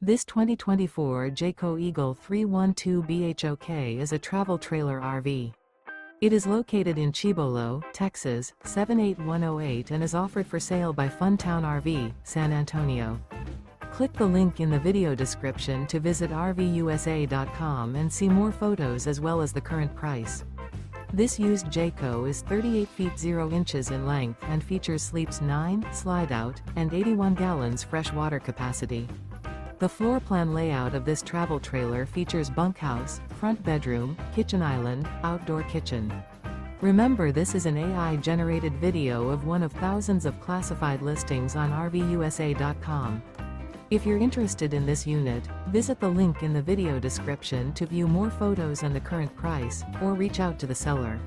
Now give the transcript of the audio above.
This 2024 Jayco Eagle 312 BHOK is a travel trailer RV. It is located in Cibolo, Texas, 78108 and is offered for sale by Funtown RV, San Antonio. Click the link in the video description to visit RVUSA.com and see more photos as well as the current price. This used Jayco is 38 feet 0 inches in length and features sleeps 9, Slideout, and 81 gallons fresh water capacity. The floor plan layout of this travel trailer features bunkhouse, front bedroom, kitchen island, outdoor kitchen. Remember, this is an AI-generated video of one of thousands of classified listings on RVUSA.com. If you're interested in this unit, visit the link in the video description to view more photos and the current price, or reach out to the seller.